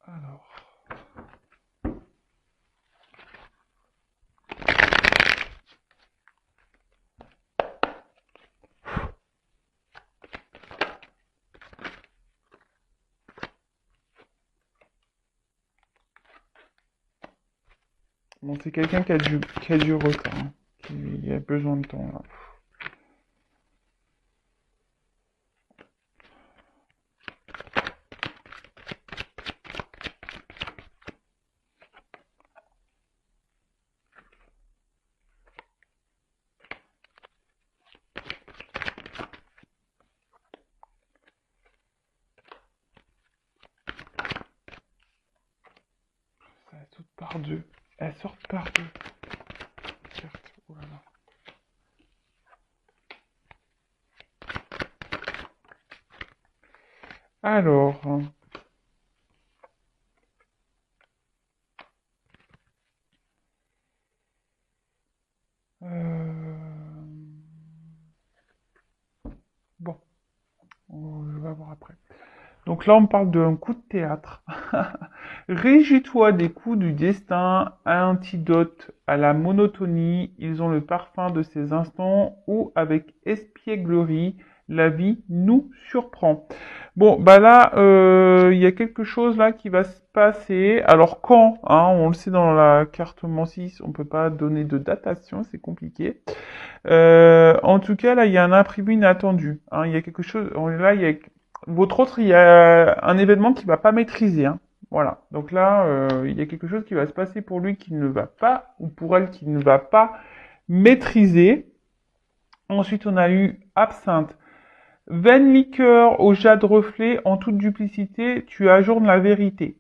Alors, bon, c'est quelqu'un qui a du retard, hein, qui a besoin de temps, là. Ça saute par deux. Elles sortent par deux. Certes. Oh là là. Alors, bon, je vais voir après. Donc là, on parle d'un coup de théâtre. Réjouis-toi des coups du destin, antidote à la monotonie. Ils ont le parfum de ces instants où, avec espièglerie, la vie nous surprend. Bon, bah là, il y a quelque chose là qui va se passer. Alors quand, hein, on le sait dans la carte Mancis, on peut pas donner de datation, c'est compliqué. En tout cas, là, il y a un imprévu inattendu. Hein, il y a quelque chose. Là, il y a votre autre, il y a un événement qu'il va pas maîtriser. Hein. Voilà. Donc là, il y a quelque chose qui va se passer pour lui qui ne va pas, ou pour elle qui ne va pas maîtriser. Ensuite, on a eu absinthe. Vaine liqueur au jade reflet, en toute duplicité, tu ajournes la vérité.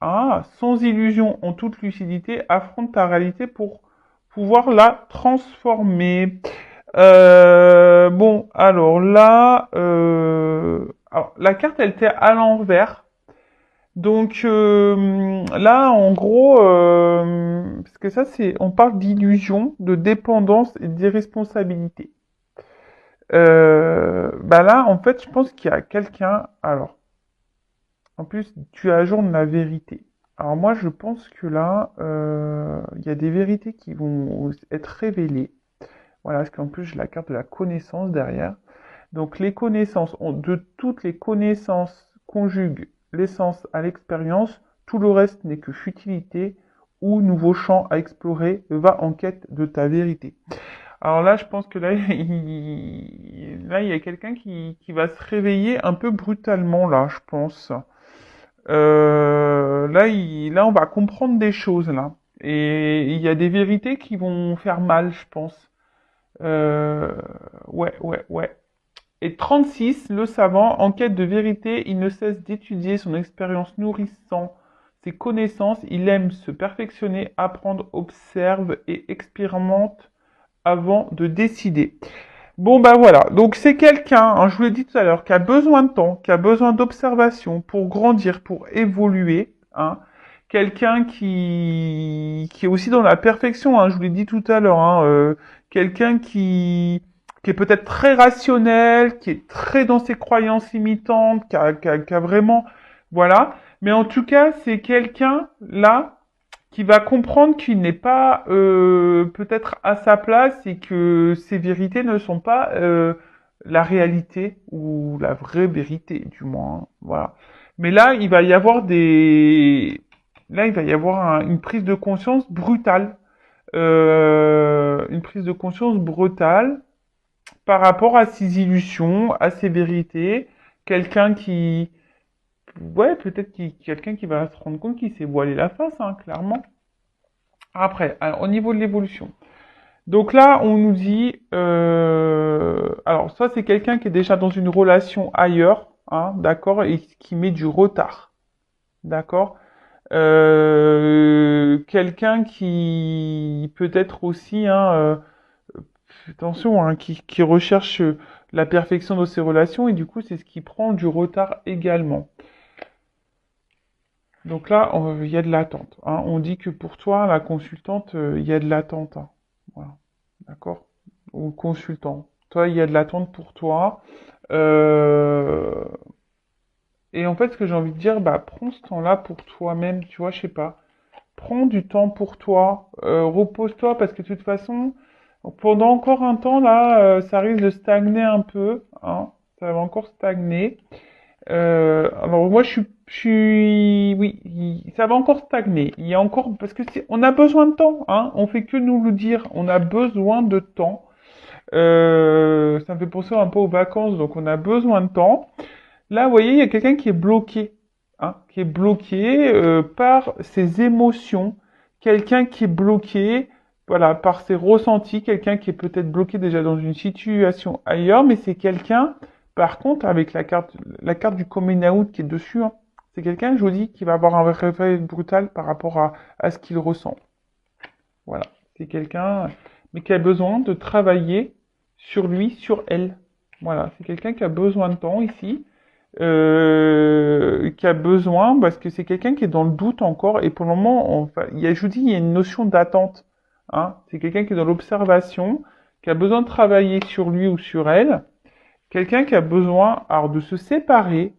Ah, sans illusion, en toute lucidité, affronte ta réalité pour pouvoir la transformer. Bon, alors là, alors, la carte, elle était à l'envers. Donc là, en gros, parce que ça, on parle d'illusion, de dépendance et d'irresponsabilité. Bah là, en fait, je pense qu'il y a quelqu'un. Alors, en plus, tu ajournes la vérité. Alors moi, je pense que là, il y a des vérités qui vont être révélées. Voilà, parce qu'en plus, j'ai la carte de la connaissance derrière. Donc les connaissances, de toutes les connaissances conjuguent l'essence à l'expérience, tout le reste n'est que futilité ou nouveau champ à explorer, va en quête de ta vérité. Alors là, je pense que là, il y a quelqu'un qui va se réveiller un peu brutalement, là, je pense. Là, on va comprendre des choses, là. Et il y a des vérités qui vont faire mal, je pense. Euh, ouais. Et 36, le savant, en quête de vérité, il ne cesse d'étudier son expérience nourrissant ses connaissances, il aime se perfectionner, apprendre, observe et expérimente avant de décider. Bon, bah voilà. Donc, c'est quelqu'un, hein, je vous l'ai dit tout à l'heure, qui a besoin de temps, qui a besoin d'observation pour grandir, pour évoluer. Hein. Quelqu'un qui est aussi dans la perfection, hein, je vous l'ai dit tout à l'heure. Hein, quelqu'un qui est peut-être très rationnel, qui est très dans ses croyances limitantes, qui a vraiment... Voilà. Mais en tout cas, c'est quelqu'un, là, qui va comprendre qu'il n'est pas peut-être à sa place et que ses vérités ne sont pas la réalité ou la vraie vérité, du moins. Hein. Voilà. Mais là, il va y avoir une prise de conscience brutale. Une prise de conscience brutale par rapport à ses illusions, à ses vérités. Quelqu'un qui... Ouais, peut-être quelqu'un qui va se rendre compte qu'il s'est voilé la face, hein, clairement. Après, alors, au niveau de l'évolution. Donc là, on nous dit, alors soit c'est quelqu'un qui est déjà dans une relation ailleurs, hein, d'accord, et qui met du retard, d'accord. Quelqu'un qui peut-être aussi, hein, attention, hein, qui recherche la perfection de ses relations et du coup c'est ce qui prend du retard également. Donc là, il y a de l'attente. Hein. On dit que pour toi, la consultante, il y a de l'attente. Hein. Voilà. D'accord? Ou consultant. Toi, il y a de l'attente pour toi. Euh, Et en fait, ce que j'ai envie de dire, bah, prends ce temps-là pour toi-même, tu vois, je sais pas. Prends du temps pour toi. Repose-toi parce que de toute façon, pendant encore un temps, là, ça risque de stagner un peu. Hein. Ça va encore stagner. Alors moi oui, ça va encore stagner. Il y a encore parce que on a besoin de temps, hein. On fait que nous le dire. On a besoin de temps. Ça me fait penser un peu aux vacances, donc on a besoin de temps. Là, vous voyez, il y a quelqu'un qui est bloqué, hein, qui est bloqué par ses émotions. Quelqu'un qui est bloqué, voilà, par ses ressentis. Quelqu'un qui est peut-être bloqué déjà dans une situation ailleurs, mais c'est quelqu'un par contre, avec la carte du coming out qui est dessus, hein, c'est quelqu'un, je vous dis, qui va avoir un réveil brutal par rapport à ce qu'il ressent. Voilà. C'est quelqu'un, mais qui a besoin de travailler sur lui, sur elle. Voilà. C'est quelqu'un qui a besoin de temps ici, qui a besoin, parce que c'est quelqu'un qui est dans le doute encore, et pour le moment, je vous dis, il y a une notion d'attente. Hein. C'est quelqu'un qui est dans l'observation, qui a besoin de travailler sur lui ou sur elle. Quelqu'un qui a besoin, alors, de se séparer,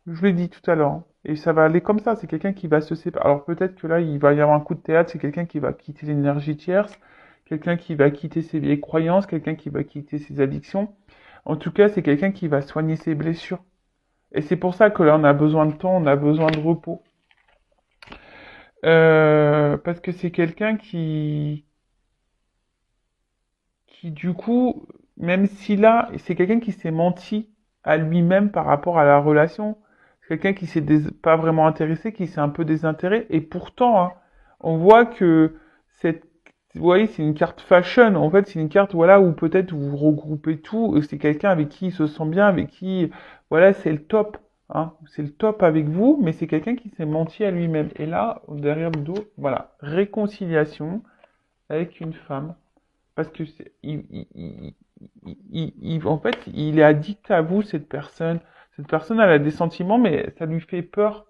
je l'ai dit tout à l'heure, hein, et ça va aller comme ça, c'est quelqu'un qui va se séparer. Alors peut-être que là, il va y avoir un coup de théâtre, c'est quelqu'un qui va quitter l'énergie tierce, quelqu'un qui va quitter ses vieilles croyances, quelqu'un qui va quitter ses addictions. En tout cas, c'est quelqu'un qui va soigner ses blessures. Et c'est pour ça que là, on a besoin de temps, on a besoin de repos. Parce que c'est quelqu'un qui du coup, même si là, c'est quelqu'un qui s'est menti à lui-même par rapport à la relation, c'est quelqu'un qui s'est pas vraiment intéressé, qui s'est un peu désintéressé, et pourtant, hein, on voit que vous voyez, c'est une carte fashion, en fait, c'est une carte, voilà, où peut-être vous regroupez tout, et c'est quelqu'un avec qui il se sent bien, avec qui, voilà, c'est le top, hein, c'est le top avec vous, mais c'est quelqu'un qui s'est menti à lui-même. Et là, derrière le dos, voilà, réconciliation avec une femme. Parce que en fait, il est addict à vous, cette personne. Cette personne, elle a des sentiments, mais ça lui fait peur.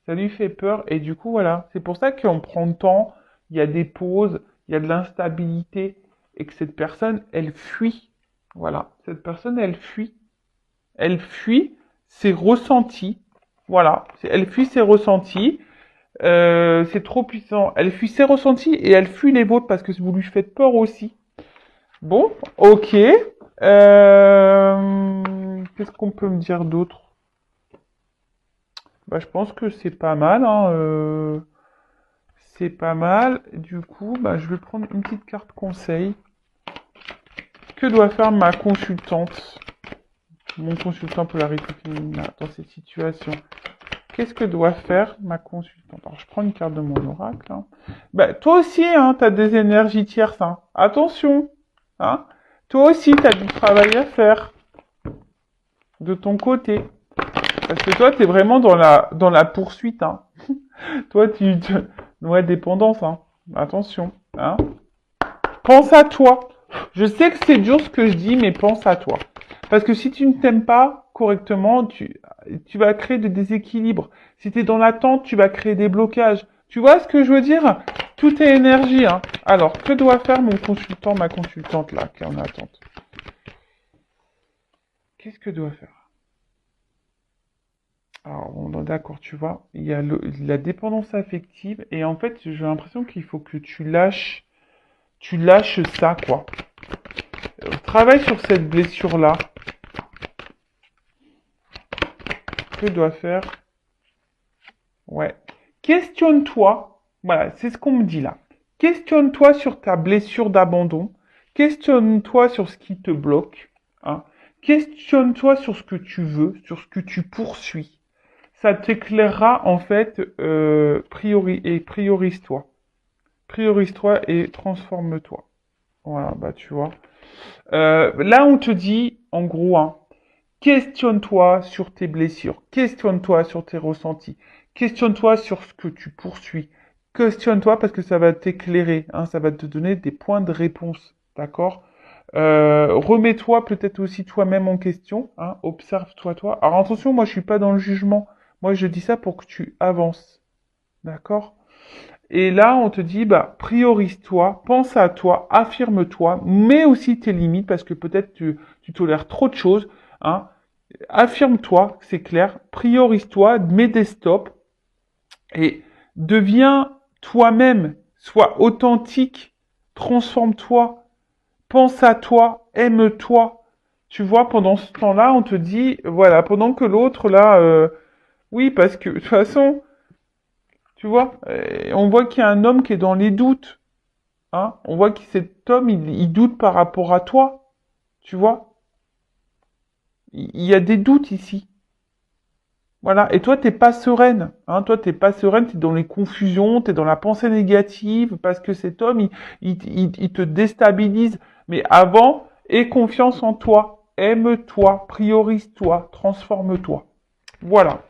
Ça lui fait peur. Et du coup, voilà. C'est pour ça qu'on prend le temps. Il y a des pauses. Il y a de l'instabilité. Et que cette personne, elle fuit. Voilà. Cette personne, elle fuit. Elle fuit ses ressentis. Voilà. Elle fuit ses ressentis. C'est trop puissant. Elle fuit ses ressentis et elle fuit les vôtres parce que vous lui faites peur aussi. Bon, ok. Qu'est-ce qu'on peut me dire d'autre? Bah, je pense que c'est pas mal. Hein, c'est pas mal. Du coup, bah, je vais prendre une petite carte conseil. Que doit faire ma consultante? Mon consultant polarité féminine dans cette situation. Qu'est-ce que doit faire ma consultante? Alors, je prends une carte de mon oracle. Hein. Bah, toi aussi, hein, tu as des énergies tierces. Hein. Attention. Hein. Toi aussi, tu as du travail à faire. De ton côté. Parce que toi, t'es vraiment dans la poursuite, hein. Toi, ouais, dépendance, hein. Attention, hein. Pense à toi. Je sais que c'est dur ce que je dis, mais pense à toi. Parce que si tu ne t'aimes pas correctement, tu vas créer des déséquilibres. Si tu es dans l'attente, tu vas créer des blocages. Tu vois ce que je veux dire? Tout est énergie, hein. Alors, que doit faire mon consultant, ma consultante, là, qui est en attente? Qu'est-ce que doit faire? Alors, on est d'accord, tu vois, il y a la dépendance affective, et en fait, j'ai l'impression qu'il faut que tu lâches ça, quoi. Travaille sur cette blessure-là. Que doit faire? Ouais. Questionne-toi. Voilà, c'est ce qu'on me dit là. Questionne-toi sur ta blessure d'abandon. Questionne-toi sur ce qui te bloque. Hein. Questionne-toi sur ce que tu veux, sur ce que tu poursuis. Ça t'éclairera en fait, priorise-toi. Priorise-toi et transforme-toi. Voilà, bah tu vois. Là, on te dit, en gros, hein, questionne-toi sur tes blessures, questionne-toi sur tes ressentis, questionne-toi sur ce que tu poursuis, questionne-toi parce que ça va t'éclairer, hein, ça va te donner des points de réponse, d'accord? Remets-toi peut-être aussi toi-même en question, hein, observe-toi toi. Alors attention, moi je suis pas dans le jugement, moi je dis ça pour que tu avances, d'accord? Et là, on te dit, bah, priorise-toi, pense à toi, affirme-toi, mets aussi tes limites parce que peut-être tu tolères trop de choses, hein. Affirme-toi, c'est clair, priorise-toi, mets des stops et deviens toi-même, sois authentique, transforme-toi, pense à toi, aime-toi. Tu vois, pendant ce temps-là, on te dit, voilà, pendant que l'autre, là, oui, parce que de toute façon, tu vois, on voit qu'il y a un homme qui est dans les doutes, hein. On voit que cet homme, il doute par rapport à toi, tu vois. Il y a des doutes ici. Voilà. Et toi, t'es pas sereine, hein. Toi, t'es pas sereine, t'es dans les confusions, t'es dans la pensée négative, parce que cet homme, il te déstabilise. Mais avant, aie confiance en toi. Aime-toi, priorise-toi, transforme-toi. Voilà.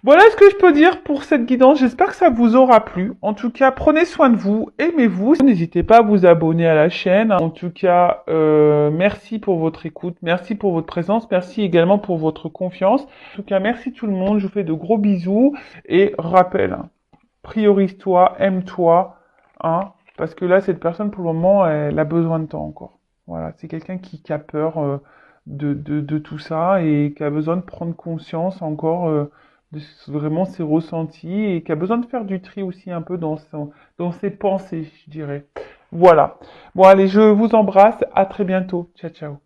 Voilà ce que je peux dire pour cette guidance. J'espère que ça vous aura plu. En tout cas, prenez soin de vous, aimez-vous. N'hésitez pas à vous abonner à la chaîne. En tout cas, merci pour votre écoute, merci pour votre présence, merci également pour votre confiance. En tout cas, merci tout le monde. Je vous fais de gros bisous et rappel, hein, priorise-toi, aime-toi, hein, parce que là, cette personne, pour le moment, elle a besoin de temps encore. Voilà, c'est quelqu'un qui a peur de tout ça et qui a besoin de prendre conscience encore de vraiment ses ressentis et qui a besoin de faire du tri aussi un peu dans ses pensées, je dirais. Voilà. Bon, allez, je vous embrasse. À très bientôt. Ciao, ciao.